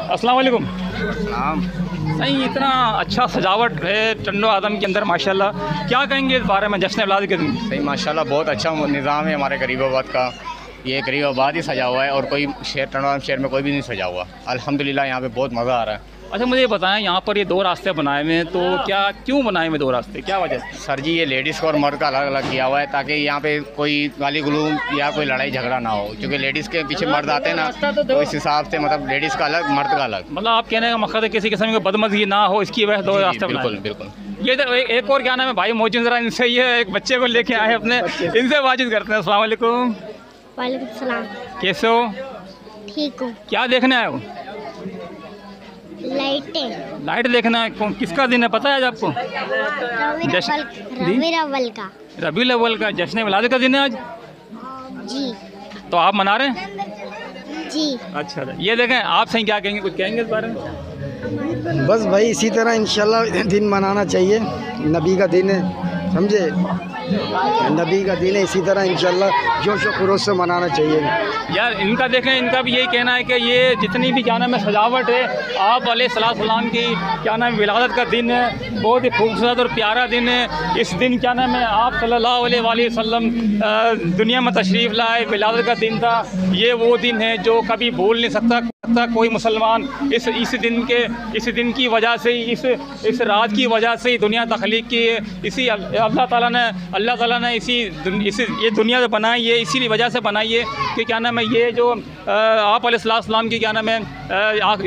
अस्सलाम वालेकुम। नाम सही, इतना अच्छा सजावट है टंडो आदम के अंदर माशाल्लाह, क्या कहेंगे इस बारे में जश्न मिलाद के दिन? सही माशाल्लाह बहुत अच्छा निज़ाम है हमारे गरीबाबाद का। ये गरीबाबाद ही सजा हुआ है और कोई शहर टंडो आदम शहर में कोई भी नहीं सजा हुआ। अल्हम्दुलिल्लाह यहाँ पे बहुत मज़ा आ रहा है। अच्छा मुझे ये बताएं, यहाँ पर ये 2 रास्ते बनाए हुए हैं, तो क्या क्यों बनाए हुए 2 रास्ते, क्या वजह से? सर जी ये लेडीज़ को और मर्द का अलग अलग किया हुआ है ताकि यहाँ पे कोई गाली गलौज या कोई लड़ाई झगड़ा ना हो, क्योंकि लेडीज़ के पीछे मर्द आते हैं ना, तो इस हिसाब से मतलब लेडीज़ का अलग मर्द का अलग। मतलब आप कहने का मकसद है किसी किस्म की बदमज़गी ना हो, इसकी वजह से 2 रास्ते बनाए। बिल्कुल बिल्कुल। ये इधर एक और क्या नाम है भाई मौजूद, ज़रा इनसे ये एक बच्चे को लेके आए अपने, इनसे बातचीत करते हैं। अस्सलाम वालेकुम। वालेकुम सलाम। कैसे हो? ठीक हूँ। क्या देखने आए हो? लाइटें। लाइट देखना है। किसका दिन है पता है आज आपको? रबीउल अव्वल का। रबीउल अव्वल का जश्न मिलाद का दिन है आज। जी। तो आप मना रहे हैं? जी। अच्छा, ये देखें, आप सही क्या कहेंगे, कुछ कहेंगे इस बारे में? बस भाई इसी तरह इंशाल्लाह दिन मनाना चाहिए, नबी का दिन है, समझे, नबी का दिन है, इसी तरह इंशाल्लाह जोश और खरोश से मनाना चाहिए। यार इनका देखें, इनका भी यही कहना है कि ये जितनी भी क्या नाम है सजावट है, आप अलैहिस्सलाम की क्या नाम है विलादत का दिन है, बहुत ही खूबसूरत और प्यारा दिन है। इस दिन क्या नाम है आप सल्लल्लाहु अलैहि वसल्लम दुनिया में तशरीफ़ लाए, विलादत का दिन था। ये वो दिन है जो कभी भूल नहीं सकता कोई मुसलमान। इस दिन की वजह से ही, इस रात की वजह से ही दुनिया तख्लीक की है। इसी अल्लाह ताला ने ये दुनिया जो बनाई है इसी वजह से बनाई है कि क्या नाम है ये जो आप अलैहिस्सलाम की क्या नाम है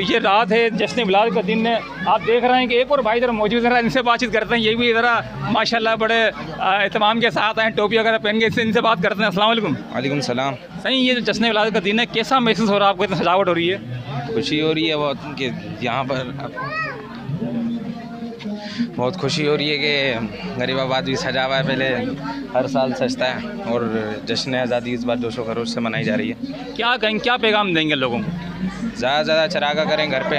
ये रात है, जश्न मिलाद का दिन है। आप देख रहे हैं कि एक और भाई इधर मौजूद है, इनसे बातचीत करते हैं। ये भी ज़रा माशाल्लाह बड़े एहतमाम के साथ हैं, टोपी वगैरह पहन के, इनसे बात करते हैं। अस्सलाम वालेकुम। वालेकुम सलाम। सही, ये जो जश्न मिलाद का दिन है कैसा महसूस हो रहा है आपको? इतनी सजावट हो रही है, खुशी हो रही है बहुत कि यहाँ पर बहुत खुशी हो रही है कि गरीबाबाद भी सजा हुआ है, पहले हर साल सजता है और जश्न आज़ादी इस बार जोशो खरोश से मनाई जा रही है। क्या कहेंगे, क्या पैगाम देंगे लोगों को? ज़्यादा से ज़्यादा चरागा करें, घर पे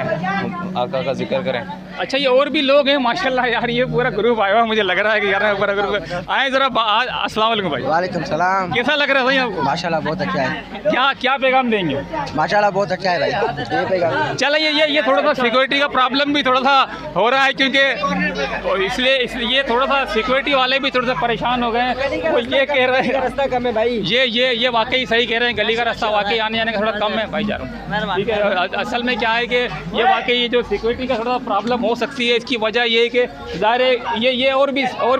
आका का जिक्र करें। अच्छा, ये और भी लोग हैं माशाल्लाह यार, ये पूरा ग्रुप आया हुआ, मुझे लग रहा है कि यार पूरा ग्रुप आए। ज़रा अस्सलाम वालेकुम भाई। वालेकुम सलाम। कैसा लग रहा है भाई आपको? माशाल्लाह बहुत अच्छा है। क्या पैगाम देंगे? माशाल्लाह बहुत अच्छा है भाई, ये पैगाम। चलो ये थोड़ा सा सिक्योरिटी का प्रॉब्लम भी थोड़ा सा हो रहा है, क्योंकि इसलिए ये थोड़ा सा सिक्योरिटी वाले भी थोड़ा सा परेशान हो गए हैं। वो ये कह रहे हैं रास्ता कम है भाई, ये वाकई सही कह रहे हैं, गली का रास्ता वाकई आने जाने का थोड़ा कम है भाई जा रहा हूँ। ठीक है, असल में क्या है कि ये वाकई जो सिक्योरिटी का थोड़ा प्रॉब्लम हो सकती है, इसकी वजह ये है कि ज़ाहिर है ये और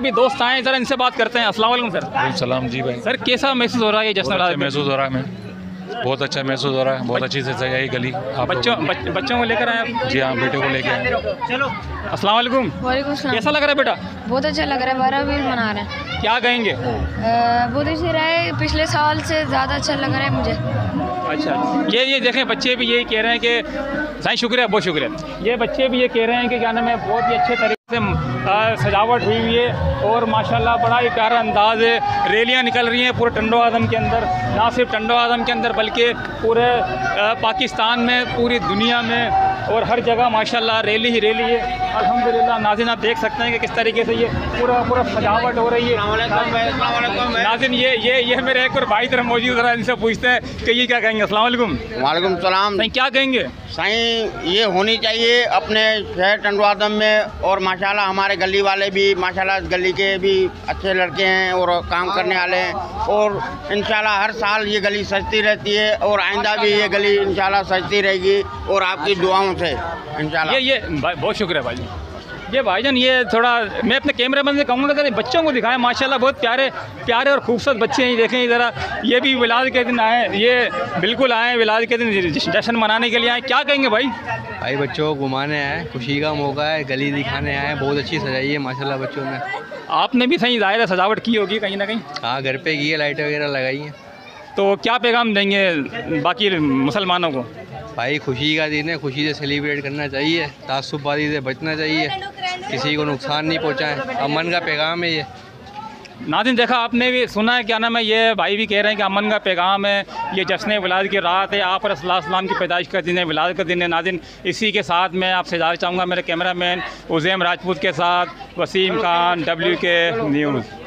भी दोस्त आए हैं, ज़रा इनसे बात करते हैं। अस्सलाम वालेकुम सर। सलाम जी भाई। सर कैसा महसूस हो रहा है ये जश्न मिलाद? महसूस हो रहा है, मैं बहुत अच्छा महसूस हो रहा है, बहुत अच्छी से सजाई गली। आप बच्चों को लेकर आए आप? जी हाँ, बेटे को लेके आए। अस्सलाम वालेकुम। वालेकुम सलाम। कैसा लग रहा है बेटा? बहुत अच्छा लग रहा है, 12 भी मना रहे हैं। क्या कहेंगे? बहुत अच्छी रहा है, पिछले साल से ज़्यादा अच्छा लग रहा है मुझे। अच्छा, ये देखें, बच्चे भी यही कह रहे हैं कि साईं शुक्रिया, बहुत शुक्रिया। ये बच्चे भी ये कह रहे हैं कि क्या नाम है बहुत ही अच्छे तरीके से सजावट हुई हुई है और माशाल्लाह बड़ा ही प्यारा अंदाज़ है। रैलियाँ निकल रही हैं पूरे टंडो आदम के अंदर, ना सिर्फ टंडो आदम के अंदर बल्कि पूरे पाकिस्तान में, पूरी दुनिया में और हर जगह माशाल्लाह रैली ही रैली है। अल्हम्दुलिल्लाह नाज़रीन, आप देख सकते हैं कि किस तरीके से ये पूरा सजावट हो रही है। नाज़रीन ये मेरे एक और भाई तरफ मौजूद रहा, इनसे पूछते हैं कि ये क्या कहेंगे। अस्सलाम वालेकुम। वालेकुम सलाम। सही, क्या कहेंगे? सही ये होनी चाहिए अपने शहर टंडो आदम में, और माशाल्लाह हमारे गली वाले भी माशाल्लाह गली के भी अच्छे लड़के हैं और काम करने वाले हैं, और इंशाल्लाह हर साल ये गली सजती रहती है और आइंदा भी ये गली इंशाल्लाह सजती रहेगी और आपकी दुआओं से इंशाल्लाह। ये बहुत शुक्रिया भाई। ये भाईजान, ये थोड़ा मैं अपने कैमरामैन से कहूँगा कि बच्चों को दिखाएं, माशाल्लाह बहुत प्यारे और खूबसूरत बच्चे हैं। देखें ज़रा, ये भी विलाद के दिन आए, ये बिल्कुल आए विलाद के दिन जश्न मनाने के लिए आए। क्या कहेंगे भाई? भाई बच्चों को घुमाने आए, खुशी का मौका है, गली दिखाने आए, बहुत अच्छी सजाई है माशाल्लाह बच्चों ने। आपने भी सही ज़ाहिर है सजावट की होगी कहीं ना कहीं? हाँ, घर पे की है, लाइट वगैरह लगाई है। तो क्या पैगाम देंगे बाकी मुसलमानों को? भाई खुशी का दिन है, खुशी से सेलिब्रेट करना चाहिए, तासुबबाजी से बचना चाहिए, किसी को नुकसान नहीं पहुंचाएं, अमन का पैगाम है ये। नाज़रीन देखा आपने भी सुना है, क्या नाम है, ये भाई भी कह रहे हैं कि अमन का पैगाम है, ये जश्न विलाद की रात है, आप अलैहिस्सलाम की पैदाइश का दिन है, विलाद का दिन है। नाज़रीन इसी के साथ मैं आपसे इजाज़त चाहूँगा, मेरे कैमरामैन उज़ैम राजपूत के साथ वसीम खान, WK न्यूज़।